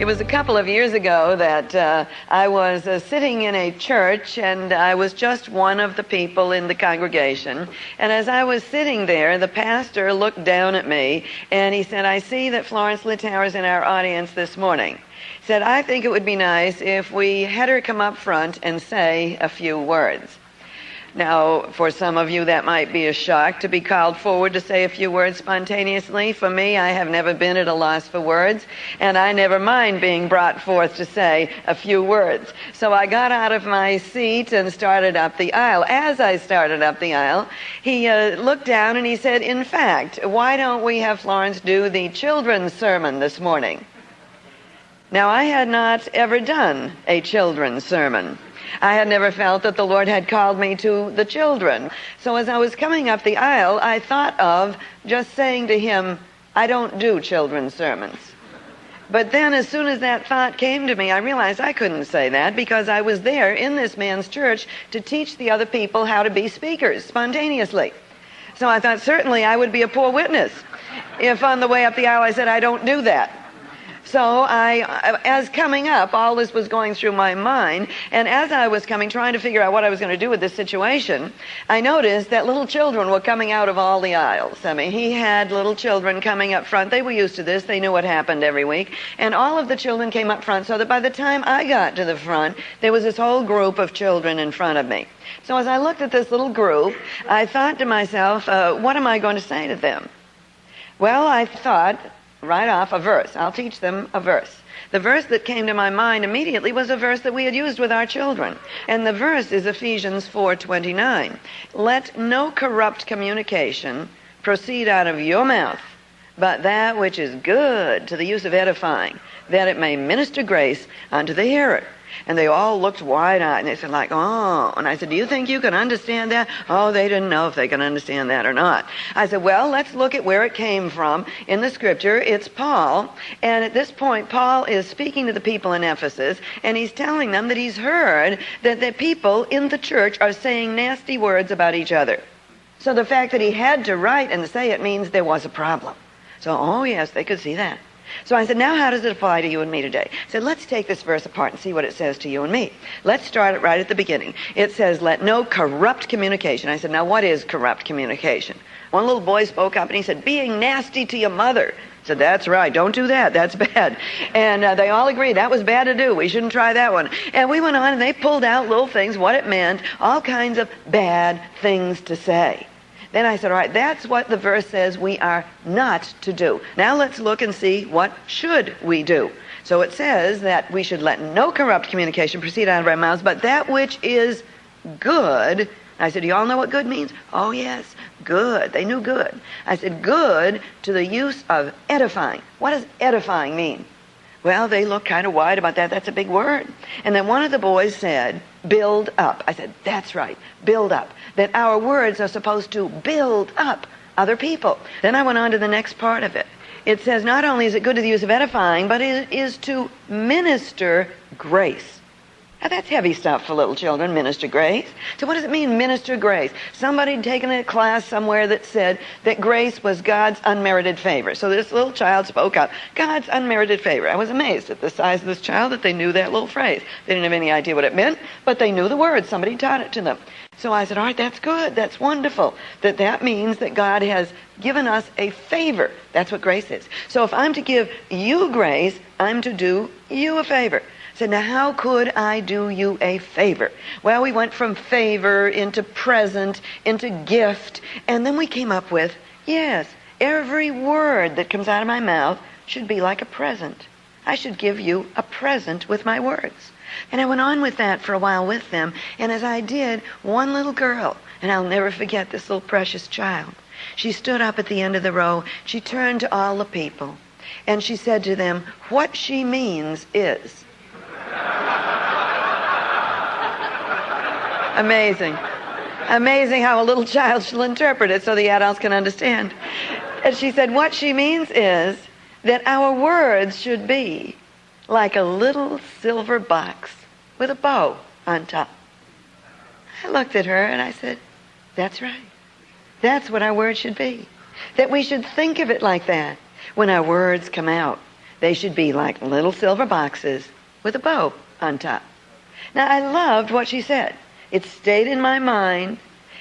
It was a couple of years ago that I was sitting in a church, and I was just one of the people in the congregation. And as I was sitting there, the pastor looked down at me, and he said, "I see that Florence Littauer is in our audience this morning." He said, "I think it would be nice if we had her come up front and say a few words." Now, for some of you, that might be a shock to be called forward to say a few words spontaneously. For me, I have never been at a loss for words, and I never mind being brought forth to say a few words. So I got out of my seat and started up the aisle. As I started up the aisle, he looked down and he said, "In fact, why don't we have Florence do the children's sermon this morning?" Now, I had not ever done a children's sermon. I had never felt that the Lord had called me to the children. So as I was coming up the aisle, I thought of just saying to him, "I don't do children's sermons." But then as soon as that thought came to me, I realized I couldn't say that because I was there in this man's church to teach the other people how to be speakers spontaneously. So I thought certainly I would be a poor witness if on the way up the aisle I said, "I don't do that." So as coming up, all this was going through my mind, and as I was coming, trying to figure out what I was going to do with this situation, I noticed that little children were coming out of all the aisles. I mean, he had little children coming up front. They were used to this. They knew what happened every week. And all of the children came up front, so that by the time I got to the front, there was this whole group of children in front of me. So as I looked at this little group, I thought to myself, what am I going to say to them? Well, I thought right off a verse. I'll teach them a verse. The verse that came to my mind immediately was a verse that we had used with our children. And the verse is Ephesians 4:29. "Let no corrupt communication proceed out of your mouth, but that which is good to the use of edifying, that it may minister grace unto the hearer." And they all looked wide-eyed, and they said, like, "Oh." And I said, "Do you think you can understand that?" Oh, they didn't know if they could understand that or not. I said, "Well, let's look at where it came from in the scripture. It's Paul, and at this point, Paul is speaking to the people in Ephesus, and he's telling them that he's heard that the people in the church are saying nasty words about each other. So the fact that he had to write and say it means there was a problem. So, oh yes, they could see that. So I said, now how does it apply to you and me today? I said, let's take this verse apart and see what it says to you and me. Let's start it right at the beginning. It says, "Let no corrupt communication." I said, now what is corrupt communication? One little boy spoke up and he said, "Being nasty to your mother." I said, "That's right, don't do that, that's bad." And they all agreed that was bad to do, we shouldn't try that one. And we went on and they pulled out little things, what it meant, all kinds of bad things to say. Then I said, all right, that's what the verse says we are not to do. Now let's look and see what should we do. So it says that we should let no corrupt communication proceed out of our mouths, but that which is good. I said, do you all know what good means? Oh, yes, good. They knew good. I said, good to the use of edifying. What does edifying mean? Well, they looked kind of wide about that. That's a big word. And then one of the boys said, build up. I said, that's right, build up. That our words are supposed to build up other people. Then I went on to the next part of it. It says not only is it good to the use of edifying, but it is to minister grace. Now that's heavy stuff for little children, minister grace. So what does it mean, minister grace? Somebody had taken a class somewhere that said that grace was God's unmerited favor. So this little child spoke up, God's unmerited favor. I was amazed at the size of this child that they knew that little phrase. They didn't have any idea what it meant, but they knew the word. Somebody taught it to them. So I said, all right, that's good. That's wonderful. That means that God has given us a favor. That's what grace is. So if I'm to give you grace, I'm to do you a favor. I said, now how could I do you a favor? Well, we went from favor into present, into gift, and then we came up with, yes, every word that comes out of my mouth should be like a present. I should give you a present with my words. And I went on with that for a while with them, and as I did, one little girl, and I'll never forget this little precious child, she stood up at the end of the row, she turned to all the people, and she said to them, what she means is... Amazing. Amazing how a little child shall interpret it so the adults can understand. And she said, what she means is that our words should be like a little silver box with a bow on top. I looked at her and I said, that's right. That's what our words should be. That we should think of it like that when our words come out. They should be like little silver boxes with a bow on top. Now, I loved what she said. It stayed in my mind,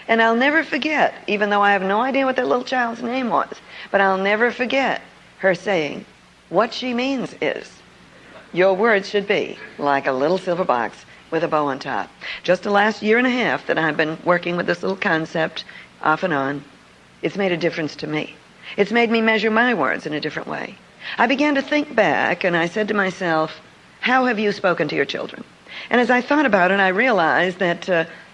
and I'll never forget, even though I have no idea what that little child's name was, but I'll never forget her saying, what she means is, your words should be like a little silver box with a bow on top. Just the last year and a half that I've been working with this little concept off and on, it's made a difference to me. It's made me measure my words in a different way. I began to think back, and I said to myself, how have you spoken to your children? And as I thought about it, I realized that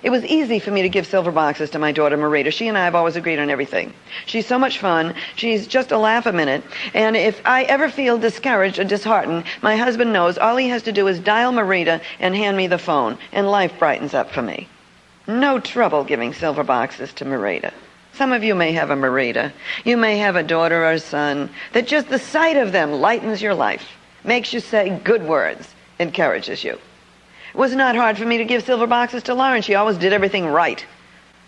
it was easy for me to give silver boxes to my daughter, Marita. She and I have always agreed on everything. She's so much fun. She's just a laugh a minute. And if I ever feel discouraged or disheartened, my husband knows all he has to do is dial Marita and hand me the phone, and life brightens up for me. No trouble giving silver boxes to Marita. Some of you may have a Marita. You may have a daughter or a son that just the sight of them lightens your life, makes you say good words, encourages you. It was not hard for me to give silver boxes to Lauren. She always did everything right.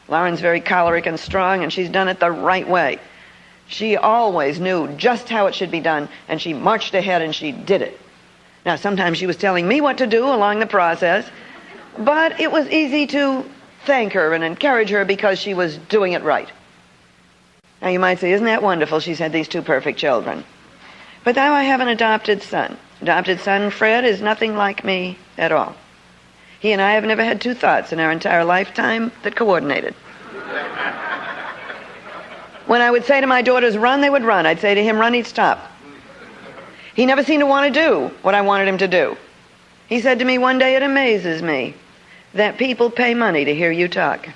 Lauren's very choleric and strong, and she's done it the right way. She always knew just how it should be done, and she marched ahead and she did it. Now, sometimes she was telling me what to do along the process, but it was easy to thank her and encourage her because she was doing it right. Now, you might say, isn't that wonderful? She's had these two perfect children. But now I have an adopted son. Adopted son Fred is nothing like me at all. He and I have never had two thoughts in our entire lifetime that coordinated. When I would say to my daughters, run, they would run. I'd say to him, run, he'd stop. He never seemed to want to do what I wanted him to do. He said to me one day, it amazes me that people pay money to hear you talk.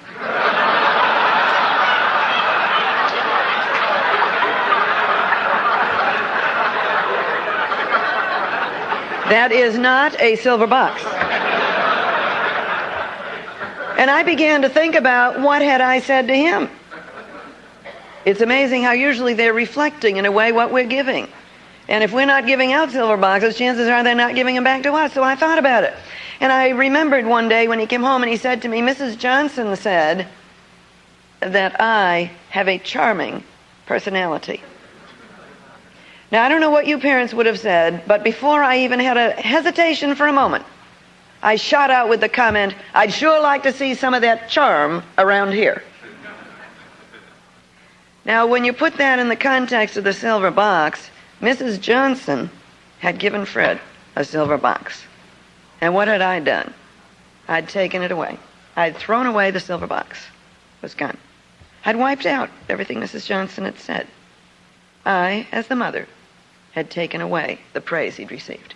That is not a silver box. And I began to think about what had I said to him. It's amazing how usually they're reflecting in a way what we're giving. And if we're not giving out silver boxes, chances are they're not giving them back to us. So I thought about it. And I remembered one day when he came home and he said to me, Mrs. Johnson said that I have a charming personality. Now, I don't know what you parents would have said, but before I even had a hesitation for a moment, I shot out with the comment, I'd sure like to see some of that charm around here. Now, when you put that in the context of the silver box, Mrs. Johnson had given Fred a silver box. And what had I done? I'd taken it away. I'd thrown away the silver box. It was gone. I'd wiped out everything Mrs. Johnson had said. I, as the mother, had taken away the praise he'd received.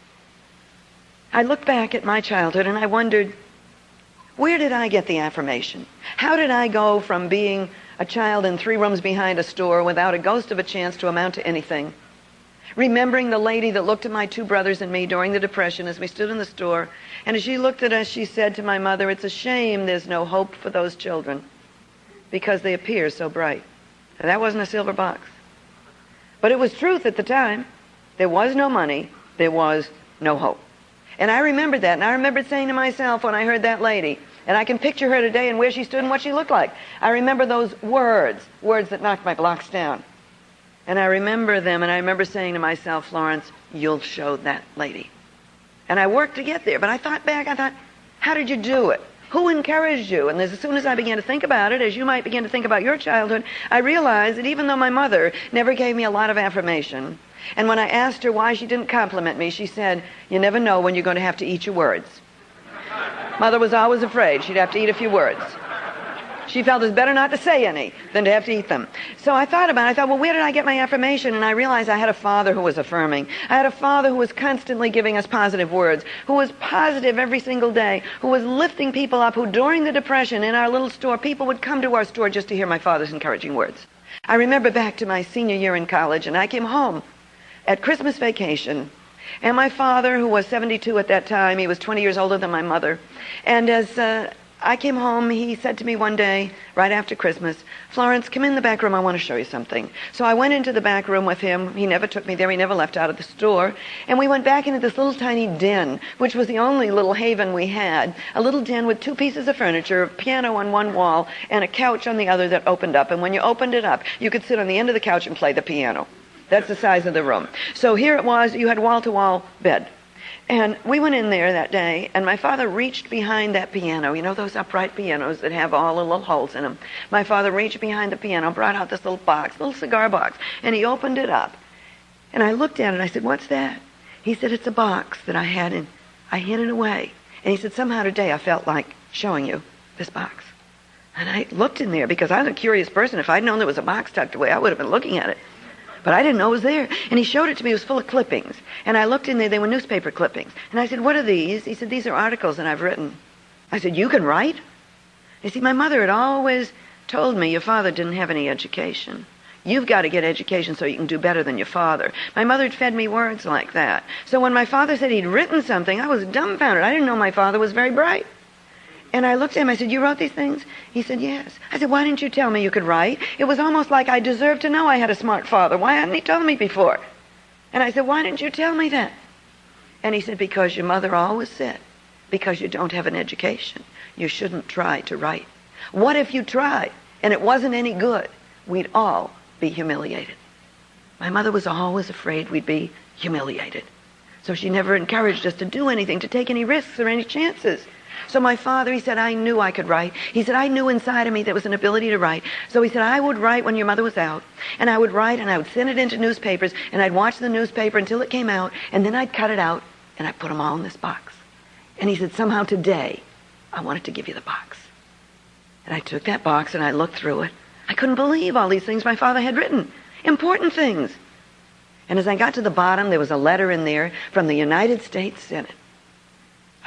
I looked back at my childhood and I wondered, where did I get the affirmation? How did I go from being a child in 3 rooms behind a store without a ghost of a chance to amount to anything, remembering the lady that looked at my 2 brothers and me during the Depression as we stood in the store, and as she looked at us, she said to my mother, it's a shame there's no hope for those children because they appear so bright. Now, that wasn't a silver box. But it was truth at the time. There was no money. There was no hope. And I remembered that, and I remembered saying to myself when I heard that lady, and I can picture her today and where she stood and what she looked like. I remember those words that knocked my blocks down. And I remember them, and I remember saying to myself, Florence, you'll show that lady. And I worked to get there, but I thought, how did you do it? Who encouraged you? And as soon as I began to think about it, as you might begin to think about your childhood, I realized that even though my mother never gave me a lot of affirmation, and when I asked her why she didn't compliment me, she said, you never know when you're going to have to eat your words. Mother was always afraid she'd have to eat a few words. She felt it's better not to say any than to have to eat them. So I thought about it. Well, where did I get my affirmation? And I realized I had a father who was affirming. I had a father who was constantly giving us positive words, who was positive every single day, who was lifting people up, who during the Depression in our little store, people would come to our store just to hear my father's encouraging words. I remember back to my senior year in college, and I came home at Christmas vacation, and my father, who was 72 at that time, he was 20 years older than my mother, and as I came home, he said to me one day, right after Christmas, Florence, come in the back room, I want to show you something. So I went into the back room with him. He never took me there. He never left out of the store. And we went back into this little tiny den, which was the only little haven we had, a little den with 2 pieces of furniture, a piano on one wall, and a couch on the other that opened up. And when you opened it up, you could sit on the end of the couch and play the piano. That's the size of the room. So here it was, you had wall-to-wall bed. And we went in there that day, and my father reached behind that piano. You know those upright pianos that have all the little holes in them? My father reached behind the piano, brought out this little box, little cigar box, and he opened it up. And I looked at it, and I said, "What's that?" He said, "It's a box that I had, and I hid it away." And he said, "Somehow today I felt like showing you this box." And I looked in there, because I was a curious person. If I'd known there was a box tucked away, I would have been looking at it. But I didn't know it was there. And he showed it to me. It was full of clippings. And I looked in there. They were newspaper clippings. And I said, "What are these?" He said, "These are articles that I've written." I said, "You can write?" You see, my mother had always told me, "Your father didn't have any education. You've got to get education so you can do better than your father." My mother had fed me words like that. So when my father said he'd written something, I was dumbfounded. I didn't know my father was very bright. And I looked at him, I said, "You wrote these things?" He said, "Yes." I said, "Why didn't you tell me you could write?" It was almost like I deserved to know I had a smart father. Why hadn't he told me before? And I said, "Why didn't you tell me that?" And he said, "Because your mother always said, because you don't have an education, you shouldn't try to write. What if you tried and it wasn't any good? We'd all be humiliated." My mother was always afraid we'd be humiliated. So she never encouraged us to do anything, to take any risks or any chances. So my father, he said, I knew I could write. He said, I knew inside of me there was an ability to write. So he said, I would write when your mother was out, and I would write, and I would send it into newspapers, and I'd watch the newspaper until it came out, and then I'd cut it out, and I'd put them all in this box. And he said, somehow today, I wanted to give you the box. And I took that box, and I looked through it. I couldn't believe all these things my father had written. Important things. And as I got to the bottom, there was a letter in there from the United States Senate.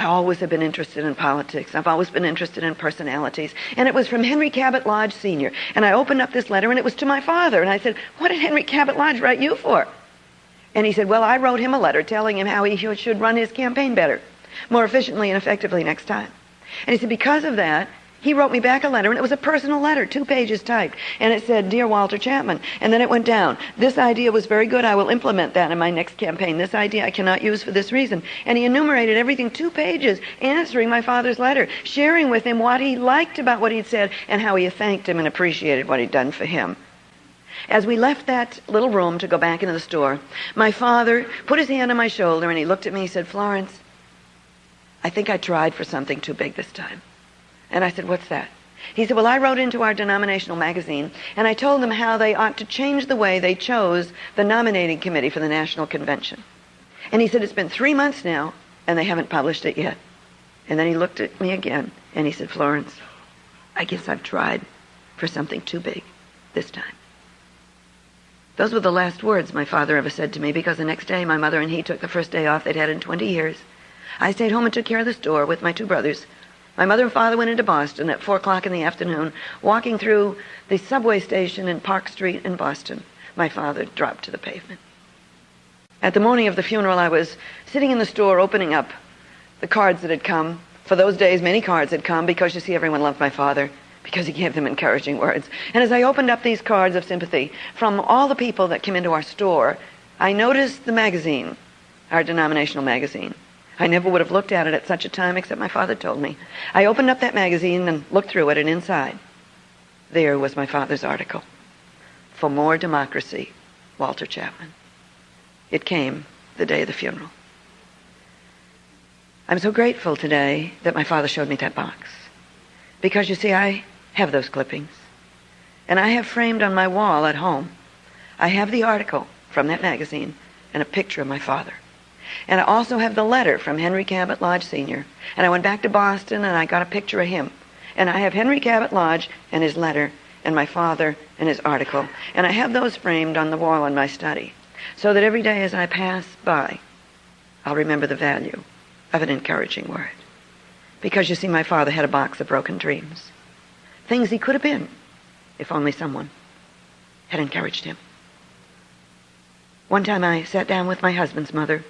I always have been interested in politics. I've always been interested in personalities. And it was from Henry Cabot Lodge, Sr. And I opened up this letter, and it was to my father. And I said, "What did Henry Cabot Lodge write you for?" And he said, "Well, I wrote him a letter telling him how he should run his campaign better, more efficiently and effectively next time." And he said, because of that, he wrote me back a letter, and it was a personal letter, 2 pages typed. And it said, "Dear Walter Chapman." And then it went down. "This idea was very good. I will implement that in my next campaign. This idea I cannot use for this reason." And he enumerated everything, 2 pages, answering my father's letter, sharing with him what he liked about what he'd said and how he thanked him and appreciated what he'd done for him. As we left that little room to go back into the store, my father put his hand on my shoulder, and he looked at me. He said, "Florence, I think I tried for something too big this time." And I said, "What's that?" He said, "Well, I wrote into our denominational magazine, and I told them how they ought to change the way they chose the nominating committee for the National Convention." And he said, "It's been 3 months now, and they haven't published it yet." And then he looked at me again, and he said, "Florence, I guess I've tried for something too big this time." Those were the last words my father ever said to me, because the next day my mother and he took the first day off they'd had in 20 years. I stayed home and took care of the store with my 2 brothers. My mother and father went into Boston at 4 o'clock in the afternoon. Walking through the subway station in Park Street in Boston, my father dropped to the pavement. At the morning of the funeral, I was sitting in the store opening up the cards that had come. For those days, many cards had come, because, you see, everyone loved my father, because he gave them encouraging words. And as I opened up these cards of sympathy from all the people that came into our store, I noticed the magazine, our denominational magazine. I never would have looked at it at such a time, except my father told me. I opened up that magazine and looked through it, and inside, there was my father's article, "For More Democracy, Walter Chapman." It came the day of the funeral. I'm so grateful today that my father showed me that box, because, you see, I have those clippings, and I have framed on my wall at home, I have the article from that magazine and a picture of my father. And I also have the letter from Henry Cabot Lodge, Sr. And I went back to Boston, and I got a picture of him. And I have Henry Cabot Lodge and his letter, and my father and his article. And I have those framed on the wall in my study, so that every day as I pass by, I'll remember the value of an encouraging word. Because, you see, my father had a box of broken dreams. Things he could have been if only someone had encouraged him. One time I sat down with my husband's mother.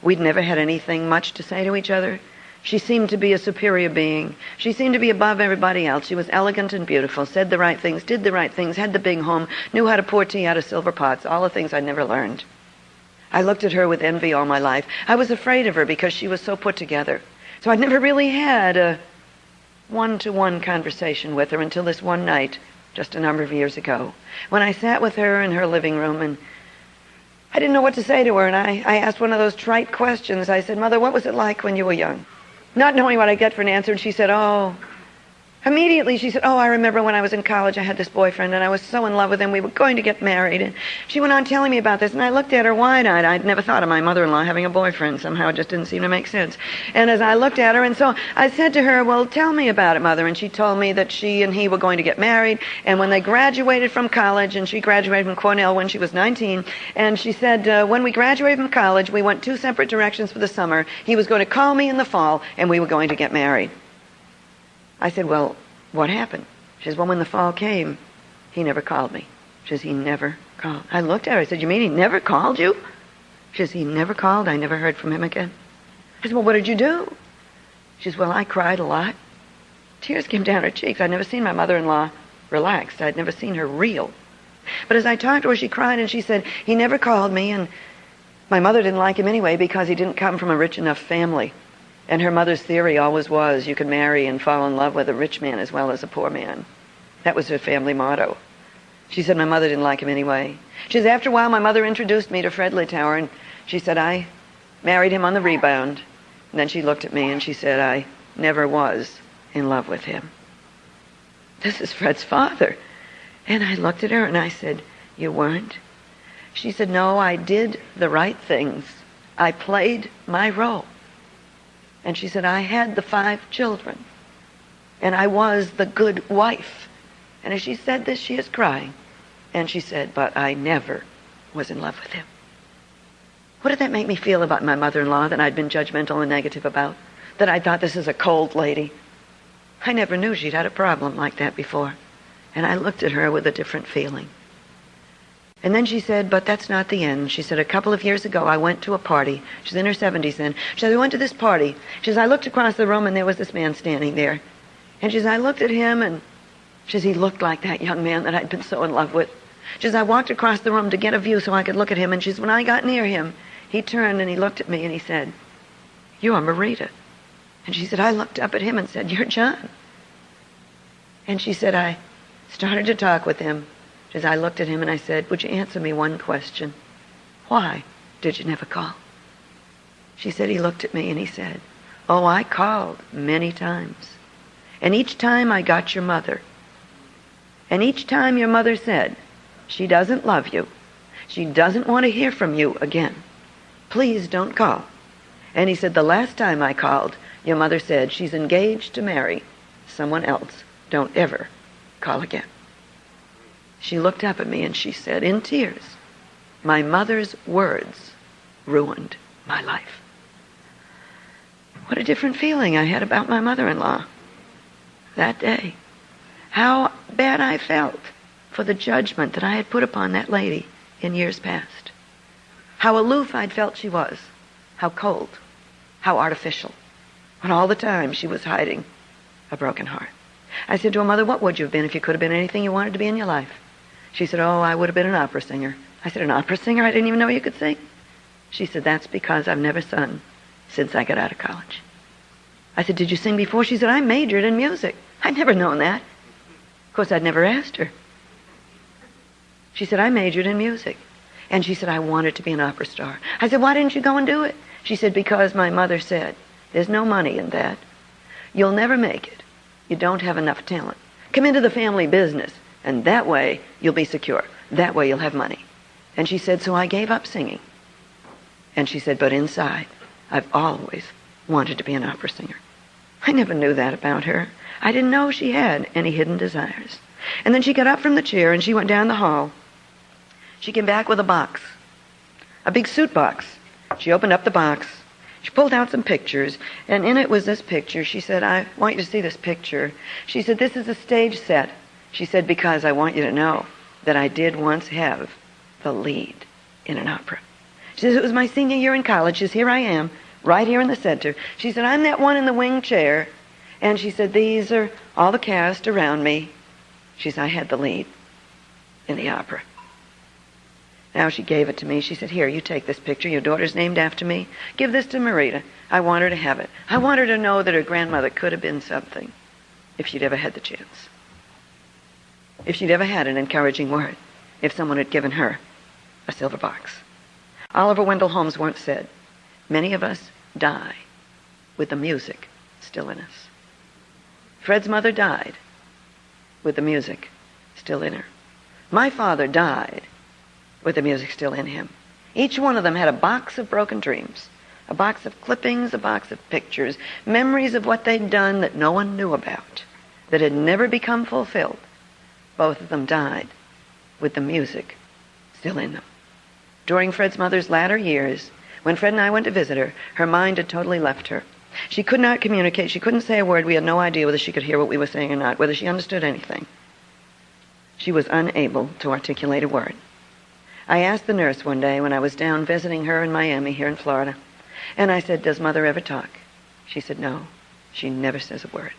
We'd never had anything much to say to each other. She seemed to be a superior being. She seemed to be above everybody else. She was elegant and beautiful, said the right things, did the right things, had the big home, knew how to pour tea out of silver pots, all the things I'd never learned. I looked at her with envy all my life. I was afraid of her because she was so put together. So I'd never really had a one-to-one conversation with her until this one night, just a number of years ago, when I sat with her in her living room, and I didn't know what to say to her, and I asked one of those trite questions. I said, Mother, what was it like when you were young? Not knowing what I'd get for an answer, and she said, immediately she said, I remember when I was in college, I had this boyfriend, and I was so in love with him, we were going to get married. And she went on telling me about this, and I looked at her wide-eyed. I'd never thought of my mother-in-law having a boyfriend. Somehow it just didn't seem to make sense. And as I looked at her, and so I said to her, well, tell me about it, Mother. And she told me that she and he were going to get married, and when they graduated from college, and she graduated from Cornell when she was 19, and she said, when we graduated from college, we went two separate directions for the summer. He was going to call me in the fall, and we were going to get married. I said, well, what happened? She says, well, when the fall came, he never called me. She says, he never called. I looked at her. I said, you mean he never called you? She says, he never called. I never heard from him again. I said, well, what did you do? She says, well, I cried a lot. Tears came down her cheeks. I'd never seen my mother-in-law relaxed. I'd never seen her reel. But as I talked to her, she cried, and she said, he never called me, and my mother didn't like him anyway because he didn't come from a rich enough family. And her mother's theory always was you can marry and fall in love with a rich man as well as a poor man. That was her family motto. She said my mother didn't like him anyway. She says, after a while, my mother introduced me to Fred Littauer, and she said, I married him on the rebound. And then she looked at me and she said, I never was in love with him. This is Fred's father. And I looked at her and I said, you weren't? She said, no, I did the right things. I played my role. And she said, I had the 5 children, and I was the good wife. And as she said this, she is crying. And she said, but I never was in love with him. What did that make me feel about my mother-in-law that I'd been judgmental and negative about? That I thought this is a cold lady? I never knew she'd had a problem like that before. And I looked at her with a different feeling. And then she said, but that's not the end. She said, a couple of years ago, I went to a party. She's in her 70s then. She said, I went to this party. She says, I looked across the room, and there was this man standing there. And she says, I looked at him, and she says, he looked like that young man that I'd been so in love with. She says, I walked across the room to get a view so I could look at him. And she says, when I got near him, he turned and he looked at me, and he said, you're Marita. And she said, I looked up at him and said, you're John. And she said, I started to talk with him. As I looked at him and I said, would you answer me one question? Why did you never call? She said, he looked at me and he said, oh, I called many times. And each time I got your mother. And each time your mother said, she doesn't love you. She doesn't want to hear from you again. Please don't call. And he said, the last time I called, your mother said, she's engaged to marry someone else. Don't ever call again. She looked up at me and she said, in tears, my mother's words ruined my life. What a different feeling I had about my mother-in-law that day. How bad I felt for the judgment that I had put upon that lady in years past. How aloof I'd felt she was. How cold. How artificial. When all the time she was hiding a broken heart. I said to her, Mother, what would you have been if you could have been anything you wanted to be in your life? She said, oh, I would have been an opera singer. I said, an opera singer? I didn't even know you could sing. She said, that's because I've never sung since I got out of college. I said, did you sing before? She said, I majored in music. I'd never known that. Of course, I'd never asked her. She said, I majored in music. And she said, I wanted to be an opera star. I said, why didn't you go and do it? She said, because my mother said, there's no money in that. You'll never make it. You don't have enough talent. Come into the family business, and that way you'll be secure. That way you'll have money. And she said, so I gave up singing. And she said, but inside, I've always wanted to be an opera singer. I never knew that about her. I didn't know she had any hidden desires. And then she got up from the chair and she went down the hall. She came back with a box, a big suit box. She opened up the box. She pulled out some pictures, and in it was this picture. She said, I want you to see this picture. She said, this is a stage set. She said, because I want you to know that I did once have the lead in an opera. She says, it was my senior year in college. She says, here I am, right here in the center. She said, I'm that one in the wing chair. And she said, these are all the cast around me. She said, I had the lead in the opera. Now she gave it to me. She said, here, you take this picture. Your daughter's named after me. Give this to Marita. I want her to have it. I want her to know that her grandmother could have been something if she'd ever had the chance. If she'd ever had an encouraging word. If someone had given her a silver box. Oliver Wendell Holmes once said, "Many of us die with the music still in us." Fred's mother died with the music still in her. My father died with the music still in him. Each one of them had a box of broken dreams, a box of clippings, a box of pictures, memories of what they'd done that no one knew about, that had never become fulfilled. Both of them died with the music still in them. During Fred's mother's latter years, when Fred and I went to visit her, her mind had totally left her. She could not communicate. She couldn't say a word. We had no idea whether she could hear what we were saying or not, whether she understood anything. She was unable to articulate a word. I asked the nurse one day when I was down visiting her in Miami, here in Florida, and I said, "Does Mother ever talk?" She said, "No, she never says a word."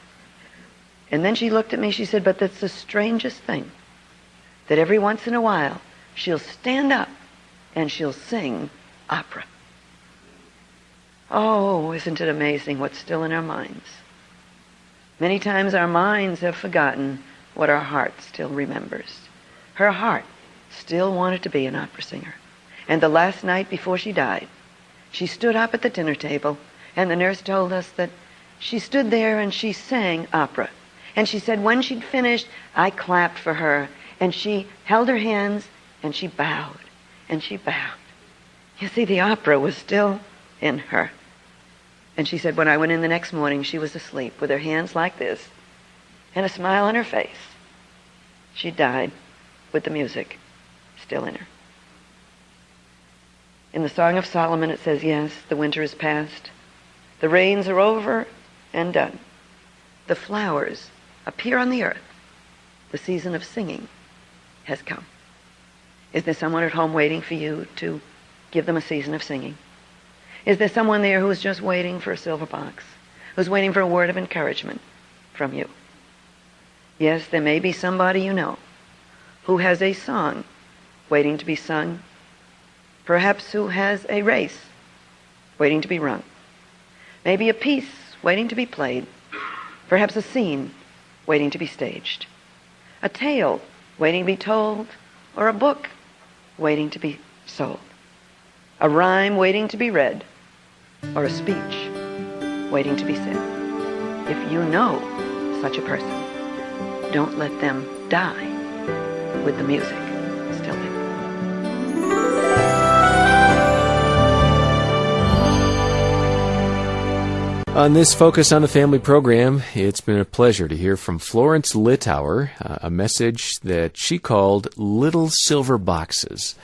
And then she looked at me, she said, "But that's the strangest thing, that every once in a while she'll stand up and she'll sing opera." Oh, isn't it amazing what's still in our minds? Many times our minds have forgotten what our heart still remembers. Her heart still wanted to be an opera singer. And the last night before she died, she stood up at the dinner table, and the nurse told us that she stood there and she sang opera. And she said when she'd finished, I clapped for her, and she held her hands, and she bowed, and she bowed. You see, the opera was still in her. And she said when I went in the next morning, she was asleep with her hands like this and a smile on her face. She died with the music still in her. In the Song of Solomon it says, yes, the winter is past. The rains are over and done. The flowers appear on the earth. The season of singing has come. Is there someone at home waiting for you to give them a season of singing? Is there someone there who is just waiting for a silver box, who's waiting for a word of encouragement from you? Yes, there may be somebody you know who has a song waiting to be sung, perhaps who has a race waiting to be run, maybe a piece waiting to be played, perhaps a scene waiting to be staged, a tale waiting to be told, or a book waiting to be sold, a rhyme waiting to be read, or a speech waiting to be said. If you know such a person, don't let them die with the music still in. On this Focus on the Family program, it's been a pleasure to hear from Florence Littauer, a message that she called Little Silver Boxes.